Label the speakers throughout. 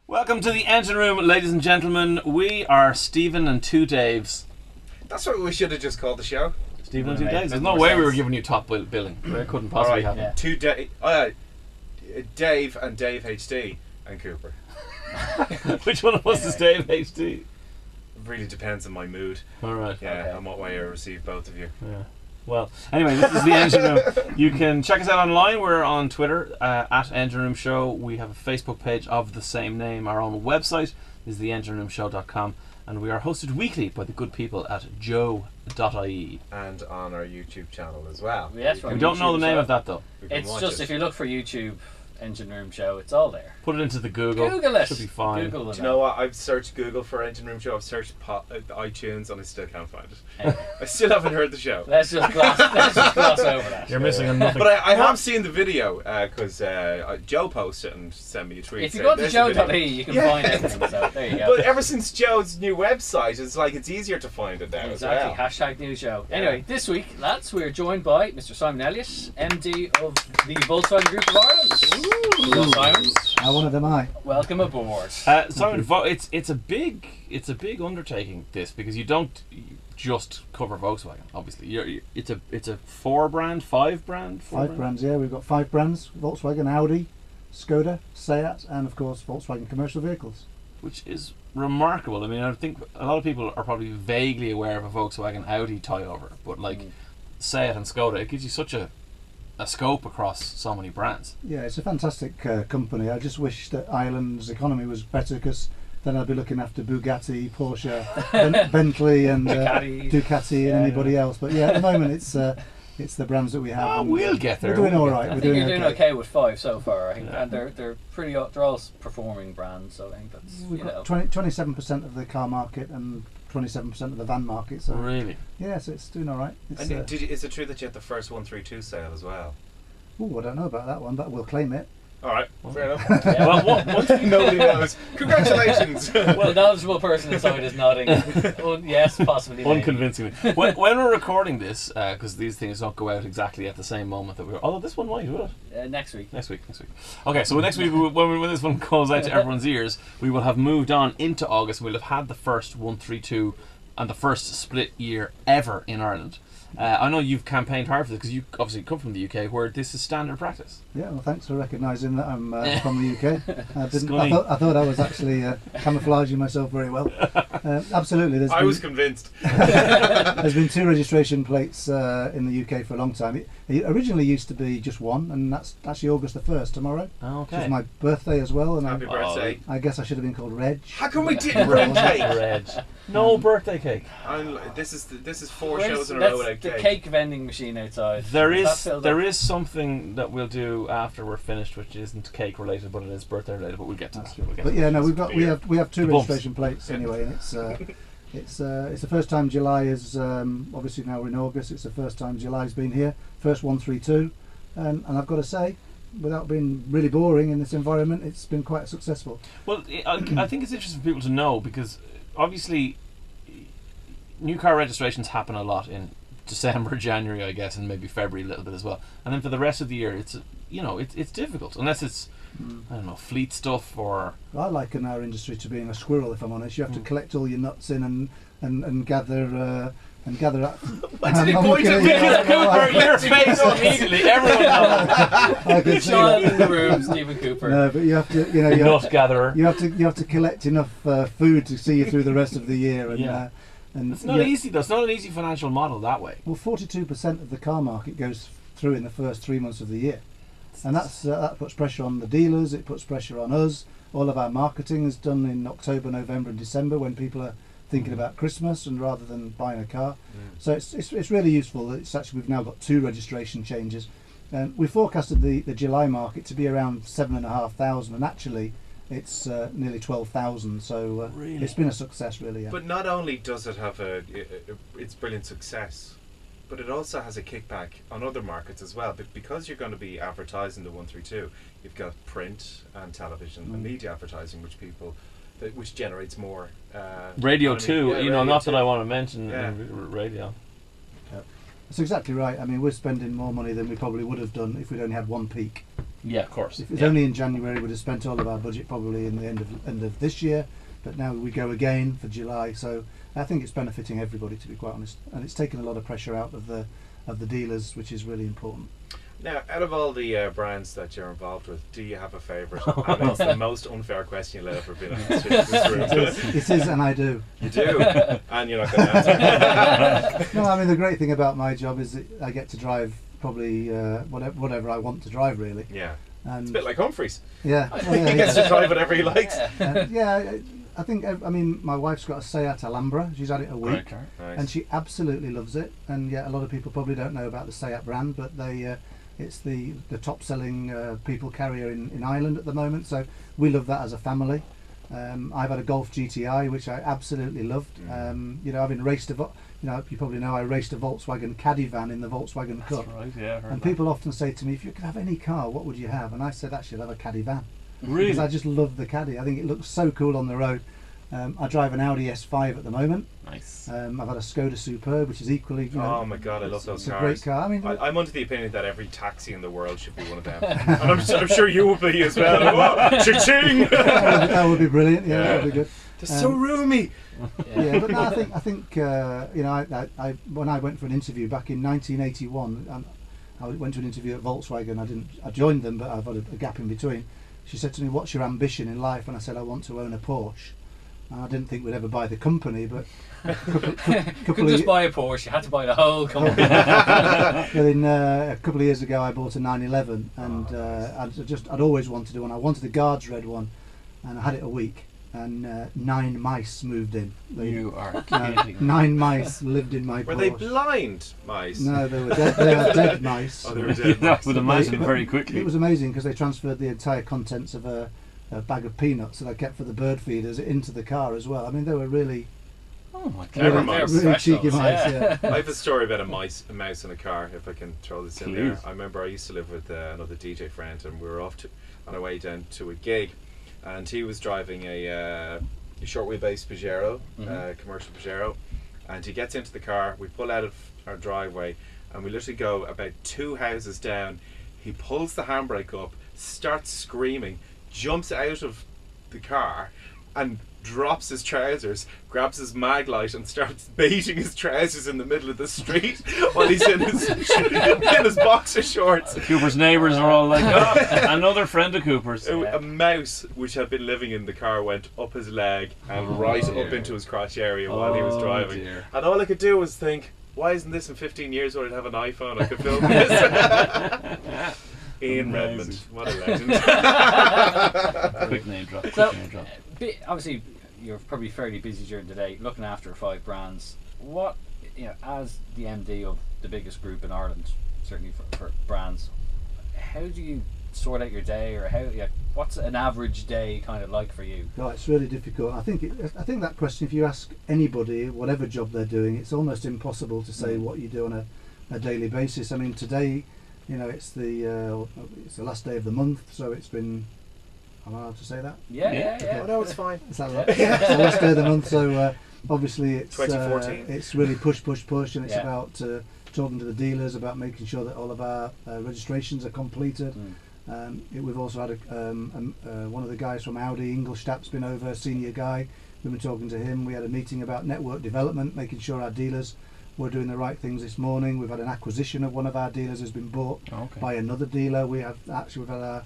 Speaker 1: Welcome to the engine room, ladies and gentlemen. We are Stephen and two Daves.
Speaker 2: That's what we should have just called the show.
Speaker 1: Stephen and two Daves. There's no way we were giving you top billing. It couldn't possibly happen.
Speaker 3: Yeah.
Speaker 2: Dave and Dave HD and Cooper.
Speaker 1: Which one of us is Dave HD?
Speaker 2: Really depends on my mood.
Speaker 1: Alright.
Speaker 2: Yeah, and what way I receive both of you.
Speaker 1: Yeah. Well, anyway, this is the Engine Room. You can check us out online. We're on Twitter at Engine Room Show. We have a Facebook page of the same name. Our own website is theengineroomshow.com, and we are hosted weekly by the good people at joe.ie.
Speaker 2: And on our YouTube channel as well.
Speaker 3: Yes,
Speaker 1: We don't know the name of that though.
Speaker 2: You can
Speaker 3: It's
Speaker 2: watch
Speaker 3: just
Speaker 2: it.
Speaker 3: if you look for YouTube Engine Room Show, it's all there.
Speaker 1: Put it into the Google.
Speaker 3: Google it.
Speaker 1: Should be fine.
Speaker 3: Google
Speaker 2: Do you know what? I've searched Google for Engine Room Show. I've searched iTunes and I still can't find it.
Speaker 3: Anyway,
Speaker 2: I still haven't heard the show.
Speaker 3: let's just gloss over that.
Speaker 1: You're missing on nothing.
Speaker 2: But I have seen the video because Joe posted it and sent me a tweet.
Speaker 3: If you
Speaker 2: saying,
Speaker 3: go to
Speaker 2: "There's the video."
Speaker 3: joe.e, you can
Speaker 2: Yeah.
Speaker 3: find everything. So there you go.
Speaker 2: But ever since Joe's new website, it's like it's easier to find it now
Speaker 3: Exactly.
Speaker 2: as well.
Speaker 3: Hashtag new show. Anyway, this week, lads, we're joined by Mr. Simon Elliot, MD of the Volkswagen Group of Ireland. Hello, Simon.
Speaker 4: One of them I.
Speaker 3: Welcome aboard.
Speaker 1: Simon, it's a big undertaking, this, because you don't just cover Volkswagen. Obviously, it's a five brand.
Speaker 4: Five brands, yeah. We've got 5 brands: Volkswagen, Audi, Skoda, Seat, and of course Volkswagen commercial vehicles.
Speaker 1: Which is remarkable. I mean, I think a lot of people are probably vaguely aware of a Volkswagen Audi tie-over, but like Seat and Skoda, it gives you such a scope across so many brands.
Speaker 4: Yeah, it's a fantastic company. I just wish that Ireland's economy was better, because then I'd be looking after Bugatti, Porsche, Bentley, and Ducati, and anybody else. But yeah, at the moment it's the brands that we have.
Speaker 1: Oh, we'll get there.
Speaker 4: We're doing all right.
Speaker 3: I
Speaker 4: We're
Speaker 3: think you're
Speaker 4: doing
Speaker 3: doing okay with 5 so far, I think, and they're all performing brands. So I think that's
Speaker 4: We've got 27% of the car market and 27% of the van market. So
Speaker 1: Really?
Speaker 4: yeah, so it's doing all right. It's,
Speaker 2: And is it true that you had the first 132 sale as well?
Speaker 4: I don't know about that one, but we'll claim it.
Speaker 2: All right, fair enough.
Speaker 3: Yeah.
Speaker 1: Well, once we know
Speaker 2: Nobody knows. Congratulations.
Speaker 3: Well, the knowledgeable person inside is nodding. Yes, possibly. maybe.
Speaker 1: unconvincingly. when we're recording this, because these things don't go out exactly at the same moment that we're. Although this one might, will it?
Speaker 3: Next week.
Speaker 1: Next week. Okay, so next week, when this one goes out to everyone's ears, we will have moved on into August. We'll have had the first 132 and the first split year ever in Ireland. I know you've campaigned hard for this because you obviously come from the UK, where this is standard practice.
Speaker 4: Yeah, well, thanks for recognising that I'm from the UK.
Speaker 1: Scunny.
Speaker 4: I thought I was actually camouflaging myself very well. Absolutely,
Speaker 2: I was convinced.
Speaker 4: there's been 2 registration plates in the UK for a long time. It originally used to be just one, and that's actually August the 1st tomorrow.
Speaker 1: Okay.
Speaker 4: Which is my birthday as well, and
Speaker 2: Happy birthday.
Speaker 4: I guess I should have been called Reg.
Speaker 2: How come we didn't bring cake?
Speaker 1: Reg. No birthday cake.
Speaker 2: This is 4
Speaker 3: Where's-
Speaker 2: shows in a
Speaker 3: that's
Speaker 2: row without
Speaker 3: the
Speaker 2: cake.
Speaker 3: cake vending machine outside.
Speaker 1: There
Speaker 3: Is that
Speaker 1: is
Speaker 3: filled
Speaker 1: there
Speaker 3: up?
Speaker 1: is something that we'll do after we're finished, which isn't cake related, but it is birthday related. But we'll get to that. We'll get
Speaker 4: But
Speaker 1: to
Speaker 4: yeah,
Speaker 1: that.
Speaker 4: no, we have 2
Speaker 1: The bumps.
Speaker 4: registration plates anyway, and it's the first time July is obviously now we're in August. It's the first time July's been here. First 132, and I've got to say, without being really boring in this environment, it's been quite successful.
Speaker 1: Well, I think it's interesting for people to know, because obviously new car registrations happen a lot in December, January, I guess, and maybe February a little bit as well. And then for the rest of the year, it's difficult unless it's I don't know, fleet stuff or.
Speaker 4: I liken our industry to being a squirrel, if I'm honest. You have to collect all your nuts in and gather. And gather up.
Speaker 2: Why did he point at me?
Speaker 1: Cooper, your face immediately. Everyone knows.
Speaker 4: I can see
Speaker 3: Child
Speaker 4: that.
Speaker 3: in the room, Stephen Cooper.
Speaker 4: No, but you have to,
Speaker 1: Nut gatherer.
Speaker 4: you have to collect enough food to see you through the rest of the year. And,
Speaker 1: Yeah.
Speaker 4: and
Speaker 1: It's not easy though. It's not an easy financial model that way.
Speaker 4: Well, 42% of the car market goes through in the first 3 months of the year, and that puts pressure on the dealers. It puts pressure on us. All of our marketing is done in October, November, and December when people are thinking about Christmas and rather than buying a car. So it's really useful that it's actually we've now got 2 registration changes. We forecasted the July market to be around 7,500, and actually it's nearly 12,000. So
Speaker 1: Really?
Speaker 4: it's been a success, really. Yeah.
Speaker 2: But not only does it have it's brilliant success, but it also has a kickback on other markets as well. But because you're going to be advertising the 132, you've got print and television and media advertising, which generates more.
Speaker 1: Radio
Speaker 2: economy.
Speaker 1: too.
Speaker 2: Yeah,
Speaker 1: Not
Speaker 2: radio
Speaker 1: that
Speaker 2: too.
Speaker 1: I want to mention
Speaker 2: Yeah.
Speaker 1: radio.
Speaker 4: That's exactly right. I mean, we're spending more money than we probably would have done if we'd only had one peak.
Speaker 1: Yeah, of course.
Speaker 4: If it was only in January, we'd have spent all of our budget probably in the end of this year. But now we go again for July, so I think it's benefiting everybody, to be quite honest, and it's taken a lot of pressure out of the dealers, which is really important.
Speaker 2: Now, out of all the brands that you're involved with, do you have a favourite? And it's the most unfair question you'll ever been in this room.
Speaker 4: It is, and I do.
Speaker 2: You do, and you're not going to answer.
Speaker 4: No, I mean the great thing about my job is that I get to drive probably whatever I want to drive, really.
Speaker 2: Yeah,
Speaker 4: And
Speaker 2: it's a bit like Humphreys.
Speaker 4: yeah,
Speaker 2: He gets to drive whatever he likes.
Speaker 4: yeah. I think, I mean, my wife's got a Seat Alhambra. She's had it a week,
Speaker 2: Nice.
Speaker 4: and she absolutely loves it. And yeah, a lot of people probably don't know about the Seat brand, but it's the top-selling people carrier in Ireland at the moment. So we love that as a family. I've had a Golf GTI, which I absolutely loved. You know, having raced you probably know I raced a Volkswagen Caddy van in the Volkswagen Cup.
Speaker 1: Right, yeah.
Speaker 4: And people often say to me, if you could have any car, what would you have? And I said, actually, I'd have a Caddy van.
Speaker 1: Really?
Speaker 4: Because I just love the Caddy. I think it looks so cool on the road. I drive an Audi S5 at the moment.
Speaker 1: Nice.
Speaker 4: I've had a Skoda Superb, which is equally.
Speaker 2: Oh my god, I love those
Speaker 4: it's
Speaker 2: cars.
Speaker 4: a great car. I mean,
Speaker 2: I'm under the opinion that every taxi in the world should be one of them. And I'm sure you will be as well. Oh, cha-ching!
Speaker 4: that would be brilliant. Yeah, that would be good.
Speaker 2: They're so roomy.
Speaker 4: Yeah, but no, I think you know, I when I went for an interview back in 1981, I went to an interview at Volkswagen. I joined them, but I've had a gap in between. She said to me, "What's your ambition in life?" And I said, "I want to own a Porsche." And I didn't think we'd ever buy the company, but
Speaker 3: You couldn't just buy a Porsche, you had to buy the whole company.
Speaker 4: But a couple of years ago, I bought a 911, and I'd always wanted one. I wanted the Guards red one, and I had it a week, and 9 mice moved in.
Speaker 1: You are kidding.
Speaker 4: 9 mice lived in my Porsche.
Speaker 2: Were they blind mice?
Speaker 4: No, they were dead. They are dead mice.
Speaker 2: Oh, they were dead
Speaker 1: I
Speaker 2: mice.
Speaker 1: would imagine very quickly.
Speaker 4: It was amazing because they transferred the entire contents of a bag of peanuts that I kept for the bird feeders into the car as well. I mean, they were really,
Speaker 1: Oh my
Speaker 2: Clever
Speaker 1: god.
Speaker 2: mice.
Speaker 4: really cheeky mice.
Speaker 3: Yeah.
Speaker 4: Yeah.
Speaker 2: I have a story about a mouse in a car, if I can throw this in there.
Speaker 1: Please.
Speaker 2: I remember I used to live with another DJ friend, and we were off on our way down to a gig, and he was driving a short wheelbase Pajero, commercial Pajero, and he gets into the car, we pull out of our driveway, and we literally go about 2 houses down. He pulls the handbrake up, starts screaming, jumps out of the car, and drops his trousers, grabs his mag light, and starts baiting his trousers in the middle of the street while he's in his boxer shorts.
Speaker 1: Cooper's neighbours are all like, oh, another friend of Cooper's.
Speaker 2: A mouse which had been living in the car went up his leg and right
Speaker 1: dear.
Speaker 2: up into his crotch area while he was driving.
Speaker 1: Dear.
Speaker 2: And all I could do was think, why isn't this in 15 years when I'd have an iPhone I could film this? Ian Redmond, what a legend.
Speaker 1: Quick name drop.
Speaker 3: So,
Speaker 1: Quick name drop.
Speaker 3: obviously, you're probably fairly busy during the day, looking after 5 brands. What, as the MD of the biggest group in Ireland, certainly for brands, how do you sort out your day, or what's an average day kind of like for you?
Speaker 4: No, it's really difficult. I think that question, if you ask anybody, whatever job they're doing, it's almost impossible to say what you do on a daily basis. I mean, today, it's the last day of the month, so it's been. Am I allowed to say that?
Speaker 3: Yeah.
Speaker 2: Oh no, it's fine.
Speaker 4: Is that right? It's the last day of the month, so obviously it's
Speaker 2: 2014.
Speaker 4: It's really push, and it's
Speaker 3: Yeah.
Speaker 4: about talking to the dealers about making sure that all of our registrations are completed. We've also had one of the guys from Audi, Ingolstadt's been over, a senior guy. We've been talking to him. We had a meeting about network development, making sure our dealers were doing the right things this morning. We've had an acquisition of one of our dealers has been bought by another dealer. We've had our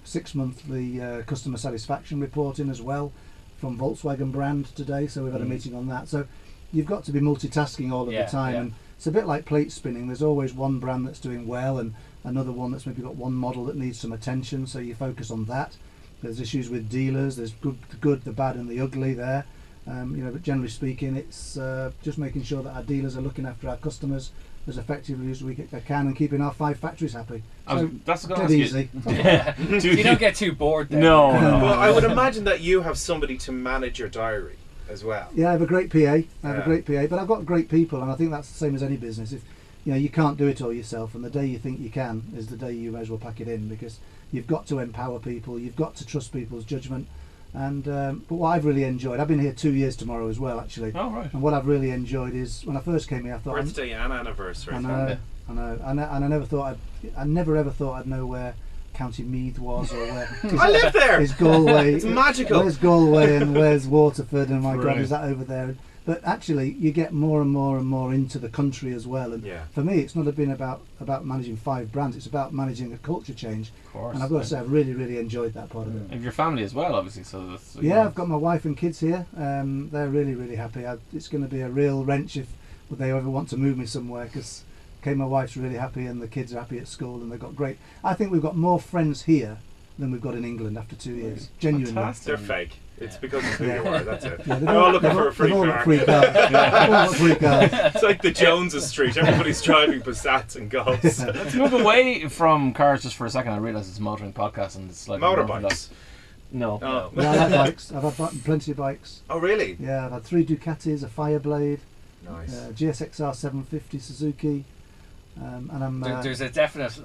Speaker 4: 6-monthly customer satisfaction reporting as well from Volkswagen brand today, so we've had a meeting on that. So you've got to be multitasking all of the time, and it's a bit like plate spinning. There's always one brand that's doing well and another one that's maybe got one model that needs some attention, so you focus on that. There's issues with dealers, there's the good, the bad and the ugly there. But generally speaking, it's just making sure that our dealers are looking after our customers as effectively as we can and keeping our 5 factories happy.
Speaker 1: That's
Speaker 4: dead easy.
Speaker 3: Yeah. You don't get too bored there.
Speaker 1: No.
Speaker 2: Well, I would imagine that you have somebody to manage your diary as well.
Speaker 4: Yeah, I have a great PA. But I've got great people, and I think that's the same as any business. If you can't do it all yourself, and the day you think you can is the day you may as well pack it in, because you've got to empower people, you've got to trust people's judgment. And but what I've really enjoyed, I've been here 2 years tomorrow as well, actually.
Speaker 1: Oh, right.
Speaker 4: And what I've really enjoyed is when I first came here, I thought
Speaker 2: Birthday and anniversary.
Speaker 4: I know, and I never ever thought I'd know where County Meath was, or where
Speaker 2: I live there.
Speaker 4: is Galway.
Speaker 2: It's magical.
Speaker 4: Where's Galway and where's Waterford? And my God,
Speaker 1: Brilliant.
Speaker 4: is that over there? But actually, you get more and more and more into the country as well. And
Speaker 2: Yeah.
Speaker 4: for me, it's not been about managing 5 brands. It's about managing a culture change.
Speaker 1: Of course.
Speaker 4: And I've got to say, I've really, really enjoyed that part of it.
Speaker 1: And your family as well, obviously. So that's,
Speaker 4: Yeah, I've got my wife and kids here. They're really, really happy. It's going to be a real wrench if they ever want to move me somewhere, because my wife's really happy and the kids are happy at school and they've got great. I think we've got more friends here than we've got in England after 2 years. Genuinely.
Speaker 1: Fantastic.
Speaker 2: They're fake. It's because of who
Speaker 4: Yeah.
Speaker 2: you are. That's it.
Speaker 4: Yeah,
Speaker 2: They're all looking for a free
Speaker 4: they've all
Speaker 2: car.
Speaker 4: got free cars. They've all got free cars.
Speaker 2: It's like the Joneses Street. Everybody's driving Passats and Golfs.
Speaker 1: Let's move away from cars just for a second. I realise it's a motoring podcast and it's like
Speaker 2: Motorbikes.
Speaker 1: No.
Speaker 2: Oh.
Speaker 4: Yeah, I like bikes. I've had plenty of bikes.
Speaker 2: Oh, really?
Speaker 4: Yeah, I've had 3 Ducatis, a Fireblade,
Speaker 2: Nice.
Speaker 4: GSXR 750 Suzuki, and I'm.
Speaker 3: There's a definite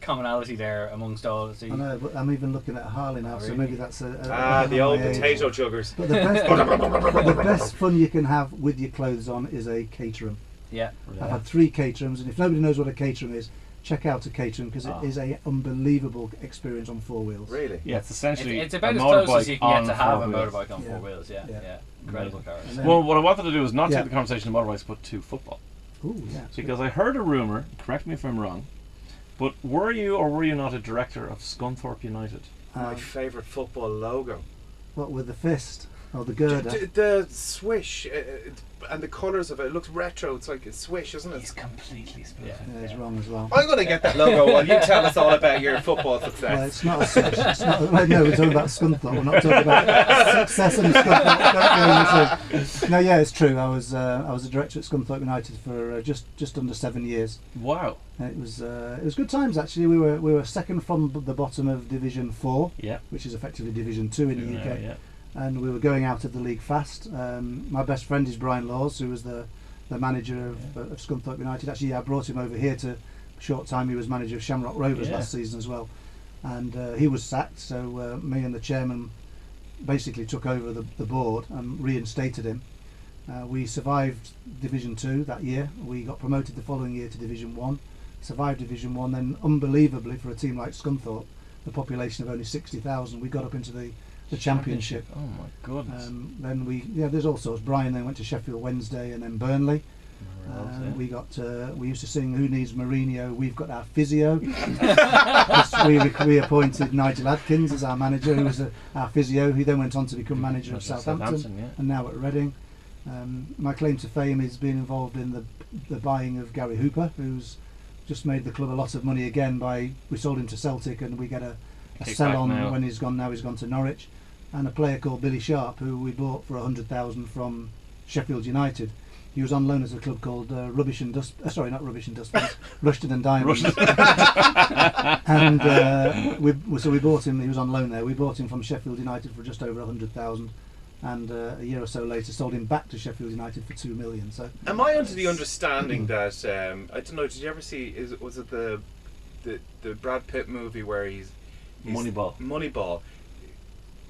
Speaker 3: commonality there amongst all. So
Speaker 4: I know, but I'm even looking at a Harley now,
Speaker 3: Oh,
Speaker 4: so
Speaker 3: really?
Speaker 4: maybe that's a
Speaker 2: The old
Speaker 4: my age.
Speaker 2: potato juggers.
Speaker 4: But the best fun you can have with your clothes on is a Caterham.
Speaker 3: yeah.
Speaker 4: I've had 3 Caterhams, and if nobody knows what a Caterham is, check out a Caterham, because it
Speaker 3: Oh.
Speaker 4: is a unbelievable experience on 4 wheels.
Speaker 2: Really?
Speaker 1: Yeah, it's essentially
Speaker 3: It's about
Speaker 1: a
Speaker 3: as close
Speaker 1: motorbike
Speaker 3: as you can
Speaker 1: on
Speaker 3: get to have a
Speaker 1: 4 wheels.
Speaker 3: motorbike on
Speaker 4: Yeah.
Speaker 3: 4 wheels. Yeah,
Speaker 4: Yeah.
Speaker 3: yeah. Incredible cars.
Speaker 4: And then-
Speaker 1: Well, what I wanted to do is not
Speaker 4: Yeah.
Speaker 1: take the conversation to motorbikes, but to football.
Speaker 4: Ooh, yeah.
Speaker 1: Because I heard a rumour, correct me if I'm wrong, but were you or were you not a director of Scunthorpe United?
Speaker 2: My favourite football logo.
Speaker 4: What with the fist or the girder?
Speaker 2: The swish and the colours of it. It looks retro. It's like a swish, isn't it?
Speaker 1: He's completely split.
Speaker 4: Yeah, it's wrong as well.
Speaker 2: I'm going to get that logo while you tell us all about your football
Speaker 4: Well,
Speaker 2: success.
Speaker 4: it's not a switch. It's not. Well, no, we're talking about Scunthorpe. We're not talking about success in Scunthorpe. No, yeah, it's true. I was a director at Scunthorpe United for just under 7 years.
Speaker 1: Wow.
Speaker 4: It was good times actually. We were second from the bottom of Division 4,
Speaker 1: Yeah.
Speaker 4: which is effectively Division 2 in the UK,
Speaker 1: Yeah.
Speaker 4: and we were going out of the league fast. My best friend is Brian Laws, who was the manager of Scunthorpe United. Actually, I brought him over here to. Short time he was manager of Shamrock Rovers
Speaker 1: Yeah.
Speaker 4: last season as well, and he was sacked. So me and the chairman basically took over the board and reinstated him. We survived Division 2 that year. We got promoted the following year to Division 1. Survived Division 1. Then, unbelievably for a team like Scunthorpe, the population of only 60,000, we got up into the Championship.
Speaker 1: Oh my goodness.
Speaker 4: Then there's all sorts. Brian then went to Sheffield Wednesday and then Burnley. We used to sing "Who Needs Mourinho? We've got our physio." we appointed Nigel Adkins as our manager, who was our physio. He then went on to become manager of Southampton,
Speaker 1: yeah.
Speaker 4: and now at Reading. My claim to fame is being involved in the buying of Gary Hooper, who's just made the club a lot of money again. We sold him to Celtic, and we get a
Speaker 1: Kick
Speaker 4: sell
Speaker 1: back
Speaker 4: on
Speaker 1: now.
Speaker 4: when he's gone. Now he's gone to Norwich, and a player called Billy Sharp, who we bought for 100,000 from Sheffield United. He was on loan at a club called Rushton and Diamonds. And we bought him. He was on loan there. We bought him from Sheffield United for just over 100,000, and a year or so later sold him back to Sheffield United for 2 million. So
Speaker 2: Am I under the understanding that I don't know? Did you ever see? Was it the Brad Pitt movie where he's
Speaker 1: Moneyball.
Speaker 2: Moneyball.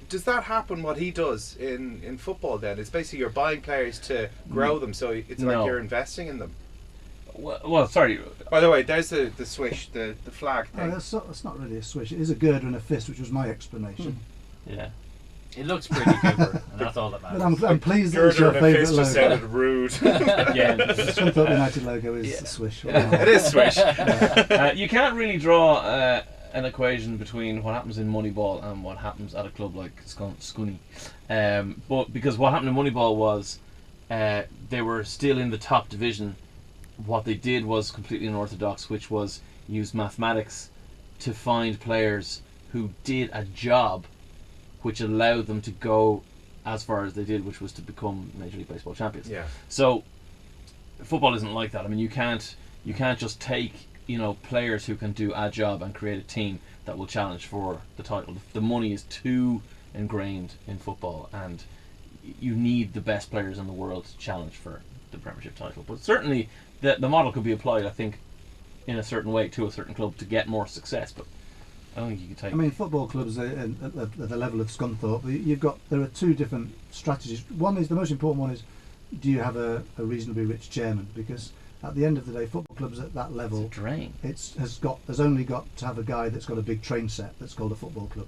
Speaker 2: Does that happen? What he does in football? Then it's basically you're buying players to grow them, so it's
Speaker 1: No.
Speaker 2: like you're investing in them.
Speaker 1: Well, sorry.
Speaker 2: By the way, there's the swish, the flag
Speaker 4: oh,
Speaker 2: thing.
Speaker 4: that's not really a swish. It is a girder and a fist, which was my explanation.
Speaker 1: Yeah.
Speaker 3: It looks pretty Cooper, and that's all that
Speaker 4: But
Speaker 3: matters.
Speaker 4: I'm pleased that it's
Speaker 2: Girder
Speaker 4: your
Speaker 2: and a
Speaker 4: favourite
Speaker 2: fist just
Speaker 4: logo.
Speaker 2: sounded rude.
Speaker 1: Again.
Speaker 4: The Scunthorpe United logo is
Speaker 3: Yeah.
Speaker 4: a swish.
Speaker 2: It is swish.
Speaker 1: You can't really draw an equation between what happens in Moneyball and what happens at a club like Scunny. But because what happened in Moneyball was they were still in the top division. What they did was completely unorthodox, which was use mathematics to find players who did a job which allowed them to go as far as they did, which was to become Major League Baseball champions.
Speaker 2: Yeah.
Speaker 1: So football isn't like that. I mean, you can't just take players who can do a job and create a team that will challenge for the title. The money is too ingrained in football, and you need the best players in the world to challenge for the Premiership title. But certainly the model could be applied, I think, in a certain way to a certain club to get more success. But I don't think you could take.
Speaker 4: I mean, football clubs at the level of Scunthorpe, there are 2 different strategies. One is the most important one is, do you have a reasonably rich chairman? Because At the end of the day, football clubs at that
Speaker 1: It's a
Speaker 4: level,
Speaker 1: drain.
Speaker 4: has only got to have a guy that's got a big train set that's called a football club,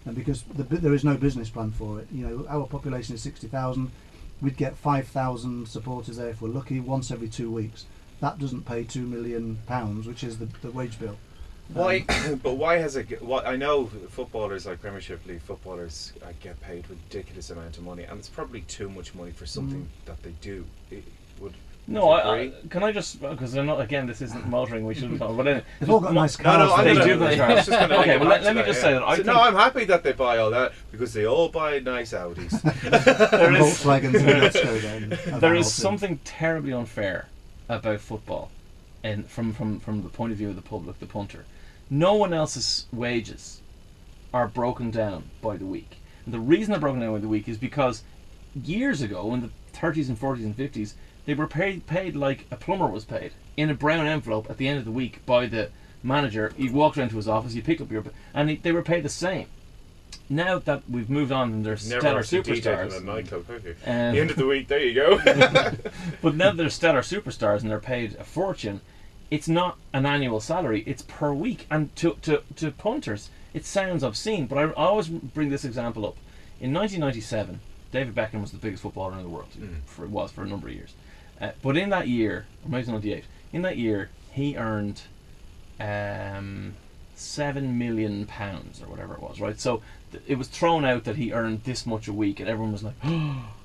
Speaker 4: and because there is no business plan for it. You know, our population is 60,000. We'd get 5,000 supporters there if we're lucky once every 2 weeks. That doesn't pay £2 million, which is the wage bill.
Speaker 2: Why? But why has it? I know footballers, like Premiership League footballers, get paid ridiculous amount of money, and it's probably too much money for something that they do. Would
Speaker 1: Can I just, because I'm not, again, this isn't motoring, we shouldn't talk, but anyway.
Speaker 4: They've all got nice cars.
Speaker 2: No, I'm
Speaker 1: They
Speaker 2: gonna,
Speaker 1: do play
Speaker 2: I was just gonna
Speaker 1: Okay,
Speaker 2: make
Speaker 1: well,
Speaker 2: it back
Speaker 1: let
Speaker 2: to
Speaker 1: me
Speaker 2: that,
Speaker 1: just
Speaker 2: yeah.
Speaker 1: say that I think-
Speaker 2: No, I'm happy that they buy all that because they all buy nice Audis.
Speaker 1: There is,
Speaker 4: Volkswagens and Gusto then.
Speaker 1: there is something terribly unfair about football, and from the point of view of the public, the punter. No one else's wages are broken down by the week. And the reason they're broken down by the week is because years ago, in the 30s and 40s and 50s, they were paid like a plumber was paid, in a brown envelope at the end of the week by the manager. You walked around to his office, you picked up your, and they were paid the same. Now that we've moved on and they're
Speaker 2: Never
Speaker 1: stellar
Speaker 2: actually DJed
Speaker 1: superstars,
Speaker 2: in a nightclub, have you?
Speaker 1: Um,
Speaker 2: the end of the week, there you go.
Speaker 1: but now they're stellar superstars and they're paid a fortune. It's not an annual salary; it's per week. And to punters, it sounds obscene. But I always bring this example up. In 1997, David Beckham was the biggest footballer in the world. For a number of years. But in that year, or maybe 98, in that year he earned £7 million or whatever it was. Right, so it was thrown out that he earned this much a week, and everyone was like,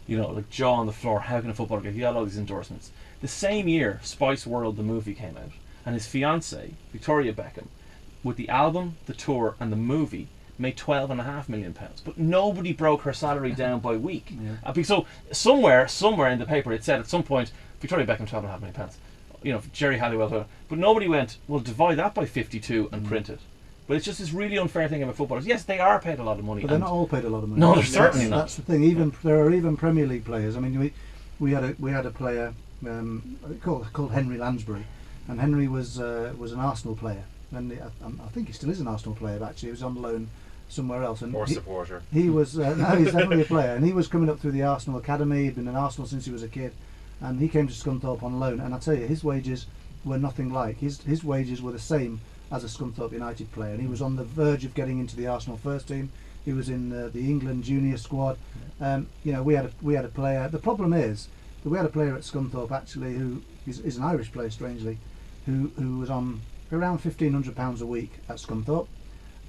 Speaker 1: you know, like jaw on the floor. How can a footballer get? He had all these endorsements. The same year, Spice World, the movie, came out, and his fiancée, Victoria Beckham, with the album, the tour, and the movie, made £12.5 million. But nobody broke her salary down by week. So somewhere in the paper it said at some point, Victoria Beckham, £12.5 million. You know, Jerry Halliwell, but nobody went, well, divide that by 52 and print it. But it's just this really unfair thing about footballers. Yes, they are paid a lot of money.
Speaker 4: But they're not all paid a lot of money.
Speaker 1: No, they're certainly not.
Speaker 4: That's the thing. Even there are even Premier League players. I mean, we had a player called Henry Lansbury, and Henry was an Arsenal player, and I think he still is an Arsenal player. But actually, he was on loan somewhere else. And
Speaker 2: Or supporter.
Speaker 4: He was no, he's definitely a player, and he was coming up through the Arsenal academy. He'd been in Arsenal since he was a kid, and he came to Scunthorpe on loan. And I tell you, his wages were nothing like his wages were the same as a Scunthorpe United player, and he was on the verge of getting into the Arsenal first team. He was in the England junior squad. You know, we had a player. The problem is that we had a player at Scunthorpe actually who is an Irish player, strangely, who was on around £1,500 a week at Scunthorpe,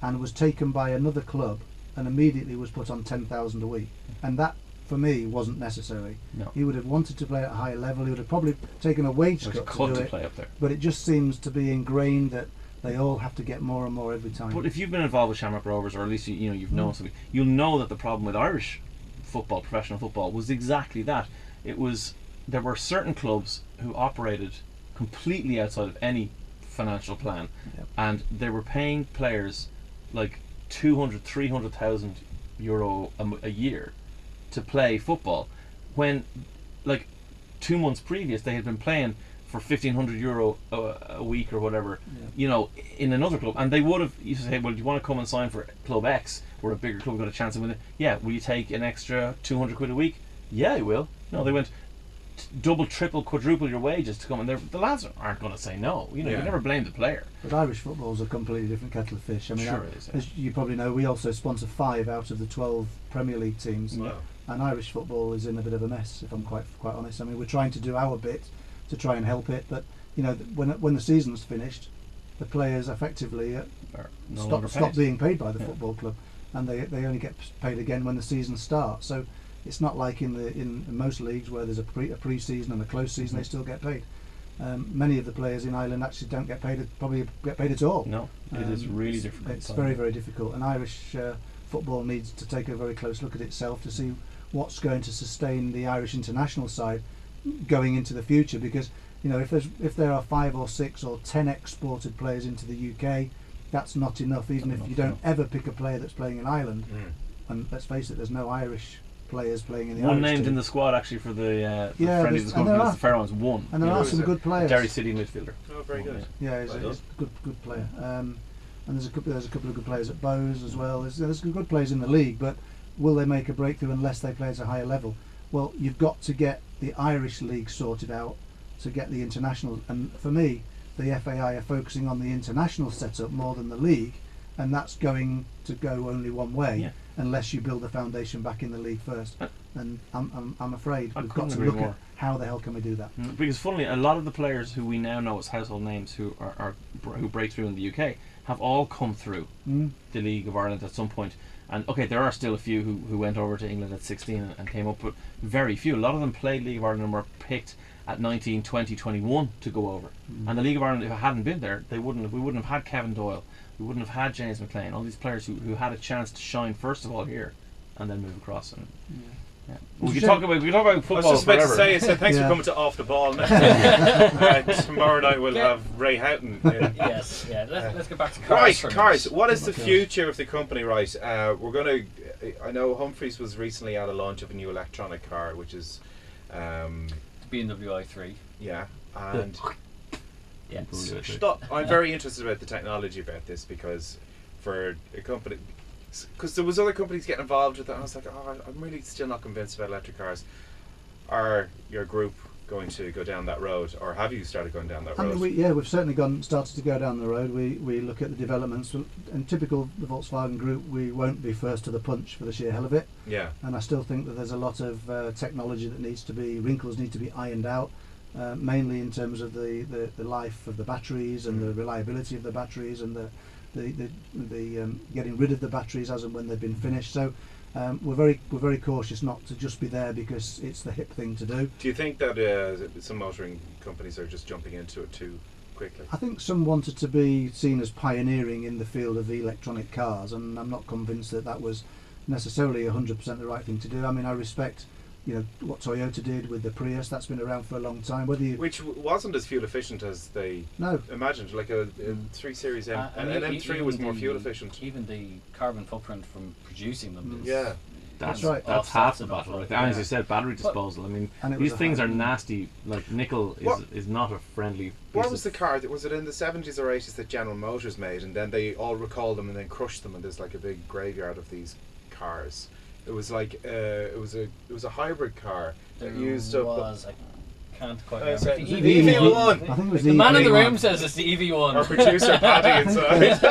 Speaker 4: and was taken by another club and immediately was put on 10,000 a week, and that for me wasn't necessary.
Speaker 1: No.
Speaker 4: He would have wanted to play at a higher level. He would have probably taken a wage cut to do it,
Speaker 1: play up there.
Speaker 4: but it just seems to be ingrained that they all have to get more and more every time.
Speaker 1: But if you've been involved with Shamrock Rovers, or at least you've known something, you'll know that the problem with Irish football, professional football, was exactly that. There were certain clubs who operated completely outside of any financial plan, and they were paying players like 200, 300,000 euro a year to play football, when like 2 months previous they had been playing for €1,500 a week or whatever, you know, in another club, and they would have used to say, well, do you want to come and sign for Club X, where a bigger club got a chance of winning? Yeah, will you take an extra 200 quid a week? Yeah, I will. No, they went double, triple, quadruple your wages to come, and the lads aren't going to say no. You know, you never blame the player.
Speaker 4: But Irish football is a completely different kettle of fish. I mean,
Speaker 1: Sure it is, yeah.
Speaker 4: as you probably know, we also sponsor 5 out of the 12 Premier League teams, and Irish football is in a bit of a mess, if I'm quite honest. I mean, we're trying to do our bit to try and help it, but you know, when the season's finished, the players effectively stop being paid by the football club, and they only get paid again when the season starts. So it's not like in most leagues where there's a pre-season and a close season, they still get paid. Many of the players in Ireland actually don't get paid, probably get paid at all.
Speaker 1: No, it is really difficult.
Speaker 4: It's very, very difficult, and Irish football needs to take a very close look at itself to see what's going to sustain the Irish international side going into the future, because you know, if there are 5 or 6 or 10 exported players into the UK, that's not enough, even if you don't ever pick a player that's playing in Ireland. And let's face it, there's no Irish players playing in the
Speaker 1: Irish
Speaker 4: Irish
Speaker 1: named
Speaker 4: team.
Speaker 1: in the squad actually for the
Speaker 4: Yeah,
Speaker 1: friendly
Speaker 4: there's-
Speaker 1: discussion
Speaker 4: and there
Speaker 1: against the Fair Ones, one.
Speaker 4: And there are some good players.
Speaker 1: Derry City midfielder.
Speaker 2: Oh, very good.
Speaker 4: Yeah, he's a good player. And there's a couple of good players at Bowes as well. There's good players in the league, but will they make a breakthrough unless they play at a higher level? Well, you've got to get the Irish league sorted out to get the international. And for me, the FAI are focusing on the international setup more than the league, and that's going to go only one way unless you build a foundation back in the league first. And I'm afraid we've got to look at how the hell can we do that.
Speaker 1: Because funnily, a lot of the players who we now know as household names who who break through in the UK have all come through the League of Ireland at some point. And okay, there are still a few who went over to England at 16 and came up, but very few. A lot of them played League of Ireland and were picked at 19, 20, 21 to go over. And the League of Ireland, if it hadn't been there, we wouldn't have had Kevin Doyle, we wouldn't have had James McLean, all these players who had a chance to shine first of all here and then move across. And we could talk about football.
Speaker 2: I was just about
Speaker 1: forever.
Speaker 2: to say, so thanks for coming to Off the Ball now. Tomorrow night we'll have Ray Houghton.
Speaker 3: Yes, let's get back to cars.
Speaker 2: Right, cars. What is the future of the company? Right, we're going to. I know Humphreys was recently at a launch of a new electronic car, which is
Speaker 3: BMW i3.
Speaker 2: Yeah, and
Speaker 3: Yeah.
Speaker 2: I'm very interested about the technology about this because for a company. Because there was other companies getting involved with it, and I was like, I'm really still not convinced about electric cars. Are your group going to go down that road, or have you started going down that road?
Speaker 4: I mean, we've certainly started to go down the road. We look at the developments, and typical the Volkswagen Group, we won't be first to the punch for the sheer hell of it.
Speaker 2: Yeah.
Speaker 4: And I still think that there's a lot of technology that wrinkles need to be ironed out, mainly in terms of the life of the batteries and the reliability of the batteries and the getting rid of the batteries as and when they've been finished. So we're very cautious not to just be there because it's the hip thing to do.
Speaker 2: Do you think that some motoring companies are just jumping into it too quickly?
Speaker 4: I think some wanted to be seen as pioneering in the field of electronic cars, and I'm not convinced that was necessarily 100% the right thing to do. I mean, I respect what Toyota did with the Prius. That's been around for a long time.
Speaker 2: Which wasn't as fuel efficient as they imagined. Like a 3 Series M, and an M3 was more fuel efficient.
Speaker 3: Even the carbon footprint from producing them is
Speaker 1: that's right. That's half the battle. Right? And as you said, battery disposal. I mean, these things are nasty. Like nickel is not a friendly.
Speaker 2: What was the car? Was it in the 70s or 80s that General Motors made, and then they all recalled them and then crushed them, and there's like a big graveyard of these cars. It was like it was a hybrid car that used up.
Speaker 3: I can't quite remember.
Speaker 2: The EV1.
Speaker 4: I think it was
Speaker 3: the man in the room says it's the EV1.
Speaker 2: Our producer Paddy inside.
Speaker 4: There's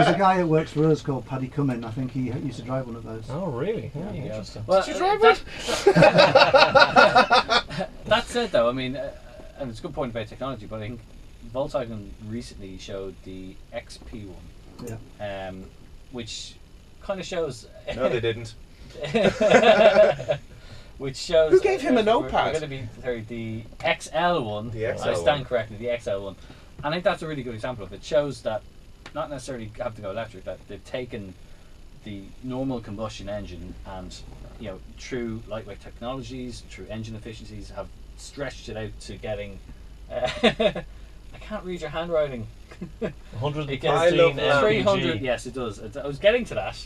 Speaker 4: a guy that works for us called Paddy Cumming. I think he used to drive one of those.
Speaker 1: Oh really? Yeah, interesting.
Speaker 3: Well,
Speaker 2: did you drive it?
Speaker 3: That said, though, I mean, and it's a good point about technology, but I think Volkswagen recently showed the XP1, which kind of shows.
Speaker 2: No, they didn't.
Speaker 3: Which shows
Speaker 2: who gave him a notepad?
Speaker 3: We're going to be the XL1.
Speaker 2: The XL1.
Speaker 3: I stand corrected. The XL1. And I think that's a really good example of it. It shows that not necessarily have to go electric. That they've taken the normal combustion engine and through lightweight technologies, through engine efficiencies, have stretched it out to getting. I can't read your handwriting.
Speaker 1: 115
Speaker 3: 300. Yes, it does. I was getting to that.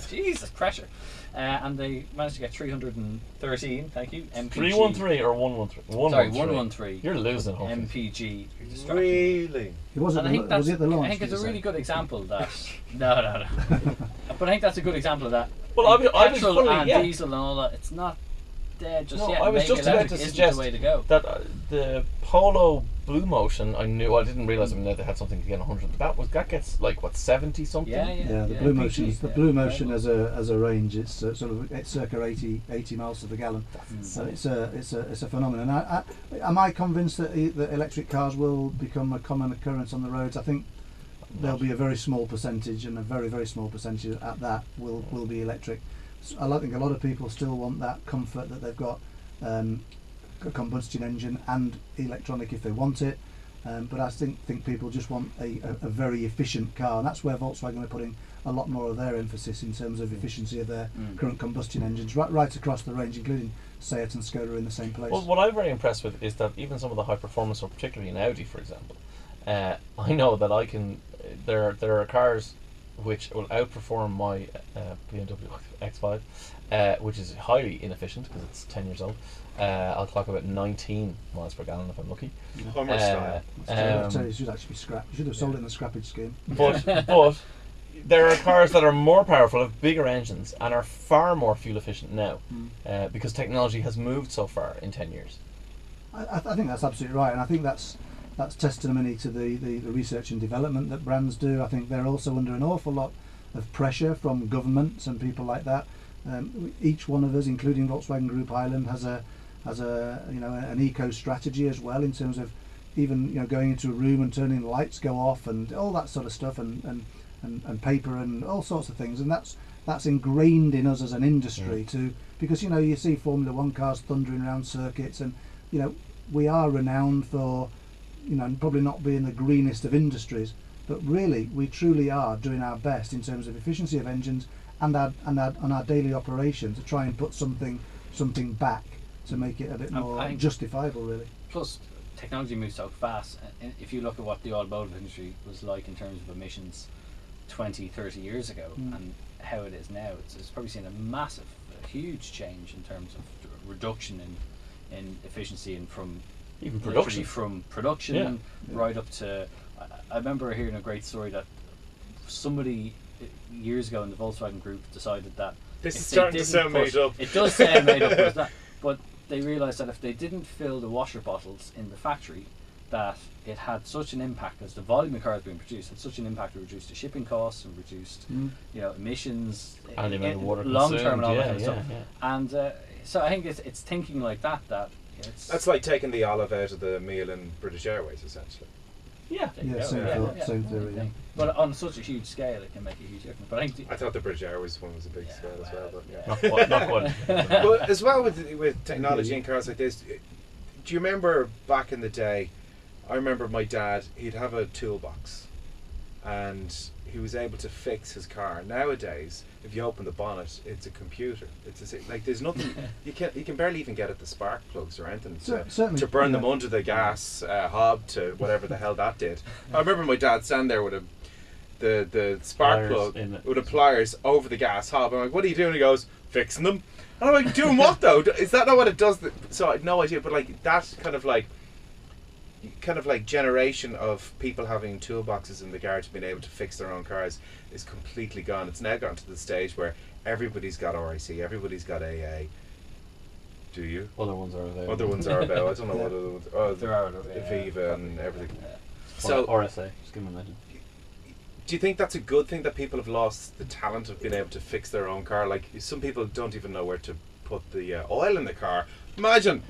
Speaker 3: Jesus, pressure. And they managed to get 313, thank you, MPG.
Speaker 1: 313 or 113?
Speaker 3: Sorry, 113.
Speaker 1: You're losing,
Speaker 3: MPG.
Speaker 2: Really?
Speaker 4: Was it the launch?
Speaker 3: I think it's a really good example that... No. But I think that's a good example of that.
Speaker 1: Well,
Speaker 3: petrol and diesel and all that, it's not there just yet.
Speaker 1: I was just about to suggest
Speaker 3: the way to go.
Speaker 1: that the Polo Blue Motion, I didn't realise they had something to get 100. That gets like what 70 something.
Speaker 4: Yeah. The Blue Motion, Blue Motion as a range, it's circa 80 miles to the gallon. So it's a phenomenon. Am I convinced that electric cars will become a common occurrence on the roads? I think there'll be a very small percentage, and a very very small percentage at that will be electric. I think a lot of people still want that comfort that they've got a combustion engine and electronic if they want it, but I think people just want a very efficient car, and that's where Volkswagen are putting a lot more of their emphasis in terms of efficiency of their current combustion engines right across the range, including Seat and Skoda in the same place.
Speaker 1: Well, what I'm very impressed with is that even some of the high performance, or particularly in Audi for example, I know that I can there are cars which will outperform my BMW X5, which is highly inefficient because it's 10 years old. I'll clock about 19 miles per gallon if I'm lucky.
Speaker 2: Hummer style.
Speaker 4: You should actually be scrapped. You should have sold it in the scrappage scheme.
Speaker 1: But there are cars that are more powerful, have bigger engines, and are far more fuel efficient now because technology has moved so far in 10 years.
Speaker 4: I think that's absolutely right, and I think that's testimony to the research and development that brands do. I think they're also under an awful lot of pressure from governments and people like that. Each one of us, including Volkswagen Group Ireland, has a an eco strategy as well, in terms of even going into a room and turning the lights go off and all that sort of stuff, and paper and all sorts of things, and that's ingrained in us as an industry too, because you see Formula One cars thundering around circuits, and we are renowned for probably not being the greenest of industries, but really we truly are doing our best in terms of efficiency of engines and our daily operation to try and put something back to make it a bit more justifiable, really.
Speaker 3: Plus, technology moves so fast. And if you look at what the automotive industry was like in terms of emissions 20, 30 years ago and how it is now, it's probably seen a huge change in terms of reduction in efficiency, and from
Speaker 1: even production,
Speaker 3: right up to. I remember hearing a great story that somebody years ago in the Volkswagen Group decided that
Speaker 2: this is starting to sound made up.
Speaker 3: It does sound made up, but they realised that if they didn't fill the washer bottles in the factory, that it had such an impact, as the volume of cars being produced had such an impact, it reduced the shipping costs and reduced emissions,
Speaker 1: and the amount of water
Speaker 3: long term and all that
Speaker 1: consumed,
Speaker 3: kind of stuff. And so I think it's thinking like that
Speaker 2: that's like taking the olive out of the meal in British Airways, essentially.
Speaker 4: Same theory. Yeah.
Speaker 3: But on such a huge scale, it can make a huge difference. But I
Speaker 2: thought the British Airways one was a big scale as well.
Speaker 1: But not quite.
Speaker 2: But as well with technology in cars like this, do you remember back in the day? I remember my dad. He'd have a toolbox, and he was able to fix his car. Nowadays, if you open the bonnet, it's a computer. There's nothing. You can barely even get at the spark plugs or anything to burn them under the gas hob to whatever the hell that did. I remember my dad standing there with the spark plug with the pliers over the gas hob. I'm like, "What are you doing?" He goes, "Fixing them." And I'm like, "Doing what though? Is that not what it does?" So I had no idea. But like that kind of like generation of people having toolboxes in the garage, being able to fix their own cars, is completely gone. It's now gone to the stage where everybody's got RIC, everybody's got AA. Do you?
Speaker 1: Other ones are available.
Speaker 2: Other ones are available. I don't know what other ones. Oh,
Speaker 3: there are
Speaker 2: Aviva and everything.
Speaker 1: So RSA, just give them a mention.
Speaker 2: Do you think that's a good thing, that people have lost the talent of being able to fix their own car? Like, some people don't even know where to put the oil in the car. Imagine.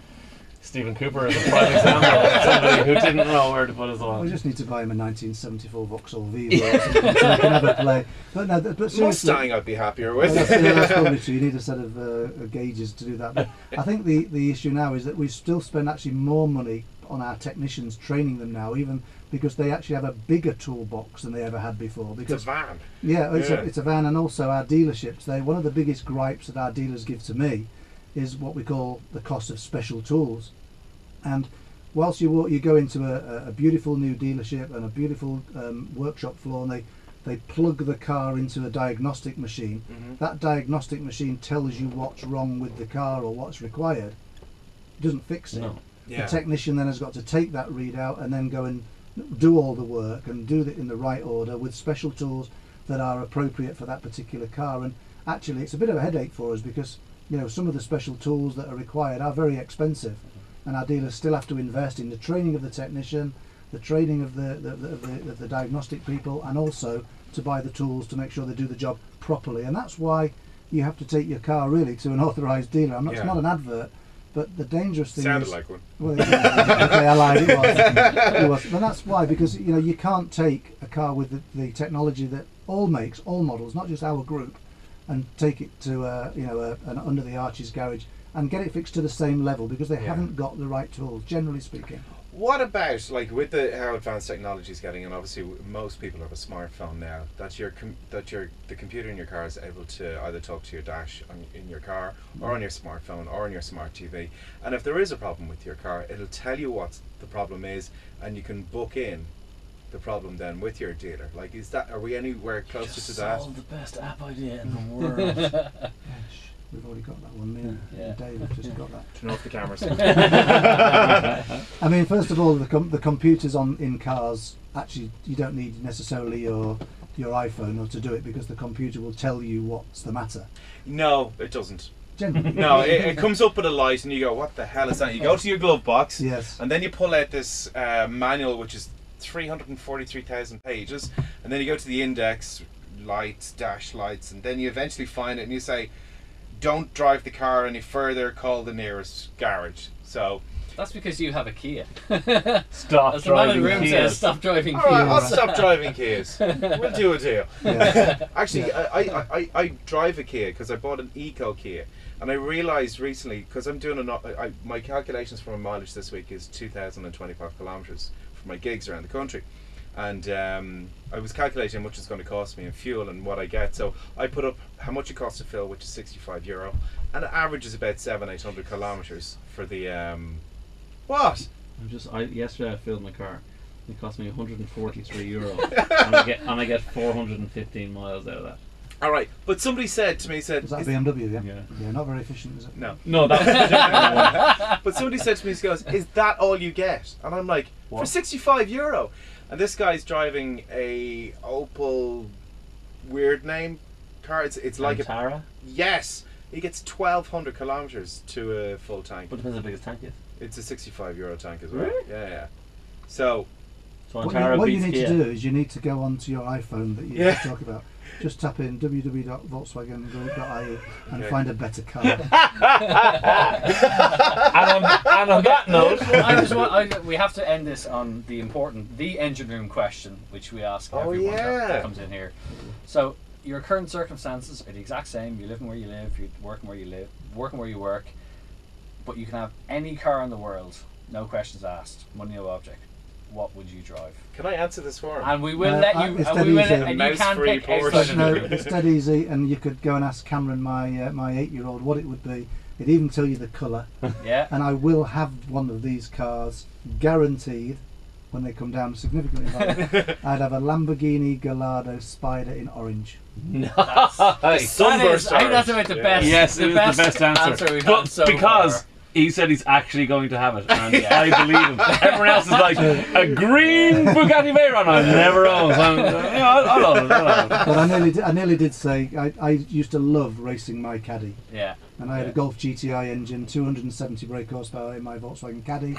Speaker 1: Stephen Cooper is a prime example of somebody who didn't know where to put his oil.
Speaker 4: We just need to buy him a 1974 Vauxhall Viva or something so he can have a play. But no, but seriously,
Speaker 2: Mustang I'd be happier with.
Speaker 4: That's probably true. You need a set of gauges to do that. But I think the issue now is that we still spend actually more money on our technicians, training them now, even because they actually have a bigger toolbox than they ever had before. Because
Speaker 2: it's a van.
Speaker 4: Yeah, it's a van, and also our dealerships. One of the biggest gripes that our dealers give to me is what we call the cost of special tools. And whilst you go into a beautiful new dealership and a beautiful workshop floor, and they plug the car into a diagnostic machine, that diagnostic machine tells you what's wrong with the car or what's required. It doesn't fix it.
Speaker 1: No.
Speaker 4: The technician then has got to take that readout and then go and do all the work and do it in the right order with special tools that are appropriate for that particular car. And actually it's a bit of a headache for us, because some of the special tools that are required are very expensive, and our dealers still have to invest in the training of the technician, the training of the diagnostic people, and also to buy the tools to make sure they do the job properly. And that's why you have to take your car really to an authorised dealer. It's not an advert, but the dangerous thing
Speaker 2: sounded
Speaker 4: is...
Speaker 2: like one.
Speaker 4: Well, okay, I lied, it was. But that's why, because you can't take a car with the technology that all makes, all models, not just our group, and take it to an under the arches garage and get it fixed to the same level, because they haven't got the right tools, generally speaking.
Speaker 2: What about, like, with how advanced technology is getting, and obviously most people have a smartphone now, that the computer in your car is able to either talk to your dash in your car, or on your smartphone, or on your smart TV, and if there is a problem with your car, it'll tell you what the problem is, and you can book in the problem then with your dealer. Like, are we anywhere closer to that?
Speaker 3: Solved the best app idea in the world.
Speaker 4: We've already got that one. Dave have just got that.
Speaker 2: Turn off the cameras.
Speaker 4: I mean, first of all, the computers in cars, actually you don't need necessarily your iPhone to do it, because the computer will tell you what's the matter.
Speaker 2: No, it doesn't.
Speaker 4: Generally.
Speaker 2: No, it comes up with a light, and you go, "What the hell is that?" You go to your glove box,
Speaker 4: Yes.
Speaker 2: and then you pull out this manual, which is 343,000 pages, and then you go to the index, lights, dash lights, and then you eventually find it, and you say, "Don't drive the car any further. Call the nearest garage." So.
Speaker 3: That's because you have a Kia.
Speaker 1: Stop
Speaker 3: As the man in
Speaker 1: driving
Speaker 3: the room
Speaker 1: Kias.
Speaker 3: says, stop driving
Speaker 2: All right,
Speaker 3: Kias.
Speaker 2: I'll stop driving Kias. We'll do a deal.
Speaker 4: Yeah.
Speaker 2: Actually, I drive a Kia because I bought an eco Kia, and I realised recently, because I'm doing my calculations for my mileage this week is 2,025 kilometres for my gigs around the country, and I was calculating how much it's going to cost me in fuel and what I get. So I put up how much it costs to fill, which is €65, and it averages about 700-800 kilometres for the what?
Speaker 1: Yesterday I filled my car. It cost me €143, and I get 415 miles out of that.
Speaker 2: All right, but somebody said to me,
Speaker 4: Is that a BMW? Yeah.
Speaker 1: Yeah.
Speaker 4: Yeah, not very efficient, is it?
Speaker 2: no.
Speaker 1: No, that was the genuine one.
Speaker 2: But somebody said to me, he goes, "Is that all you get?" And I'm like,
Speaker 1: What?
Speaker 2: "For €65." And this guy's driving a Opel weird name car. It's like
Speaker 1: Antara?
Speaker 2: yes. He gets 1,200 kilometers to a full tank.
Speaker 1: But depends how big his tank is.
Speaker 2: It's a €65 tank as well.
Speaker 1: Really?
Speaker 2: Yeah. So
Speaker 1: So
Speaker 4: What
Speaker 1: Antara
Speaker 4: you
Speaker 1: beats
Speaker 4: need
Speaker 1: Kia.
Speaker 4: to do is you need to go onto your iPhone that you
Speaker 2: Yeah.
Speaker 4: talk about. Just tap in www.volkswagengroup.ie and
Speaker 2: Okay.
Speaker 4: find a better car.
Speaker 1: And on that note,
Speaker 3: We have to end this on the engine room question, which we ask
Speaker 2: Oh,
Speaker 3: everyone
Speaker 2: yeah.
Speaker 3: that comes in here. So your current circumstances are the exact same. You're living where you live. You're working where you live. Working where you work. But you can have any car in the world, no questions asked, money no object. What would you drive?
Speaker 2: can I answer this for him?
Speaker 3: And we will
Speaker 4: No,
Speaker 3: let you.
Speaker 4: it's
Speaker 3: And
Speaker 4: dead
Speaker 3: we will
Speaker 4: easy.
Speaker 3: let, and you can
Speaker 2: Mouse-free
Speaker 3: pick
Speaker 2: Porsche.
Speaker 3: outside of
Speaker 4: No,
Speaker 3: the group.
Speaker 4: it's dead easy, and you could go and ask Cameron, my 8-year-old, what it would be. It'd even tell you the colour.
Speaker 3: Yeah.
Speaker 4: And I will have one of these cars, guaranteed, when they come down significantly in value. I'd have a Lamborghini Gallardo Spider in orange.
Speaker 1: nice.
Speaker 2: Sunburst
Speaker 3: I think that's
Speaker 2: orange.
Speaker 3: about the
Speaker 2: Yeah.
Speaker 3: best.
Speaker 1: Yes, it is the best answer.
Speaker 3: we've
Speaker 1: But
Speaker 3: had so
Speaker 1: because
Speaker 3: far.
Speaker 1: he said he's actually going to have it, and I believe him. Everyone else is like, a green Bugatti Veyron I've never owned. So I'll own it.
Speaker 4: But I nearly did say I used to love racing my Caddy.
Speaker 3: Yeah.
Speaker 4: And I had a Golf GTI engine, 270 brake horsepower in my Volkswagen Caddy.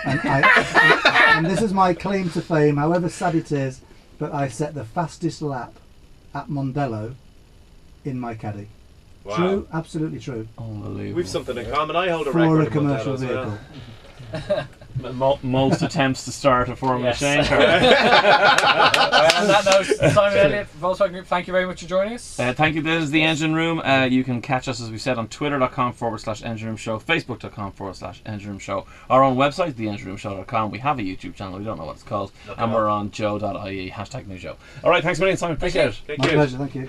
Speaker 4: And this is my claim to fame, however sad it is, but I set the fastest lap at Mondello in my Caddy.
Speaker 2: Wow.
Speaker 4: True, absolutely true.
Speaker 1: Unbelievable.
Speaker 2: We've something in common. I hold a
Speaker 4: For
Speaker 2: record
Speaker 4: a
Speaker 2: in Mondello
Speaker 4: commercial
Speaker 2: as well.
Speaker 4: vehicle.
Speaker 1: Most attempts to start a Formula
Speaker 3: Yes.
Speaker 1: Shane car.
Speaker 3: On that note, Simon Elliot, Volkswagen Group, thank you very much for joining us.
Speaker 1: Thank you. This is the Engine Room. You can catch us, as we said, on twitter.com/Engine Room Show, facebook.com/Engine Room Show, our own website, theengineroomshow.com. We have a YouTube channel. We don't know what it's called. And we're on joe.ie, #NewJoe. All right, thanks a million, Simon. Appreciate it.
Speaker 2: Thank
Speaker 4: My
Speaker 2: you.
Speaker 4: pleasure, thank you.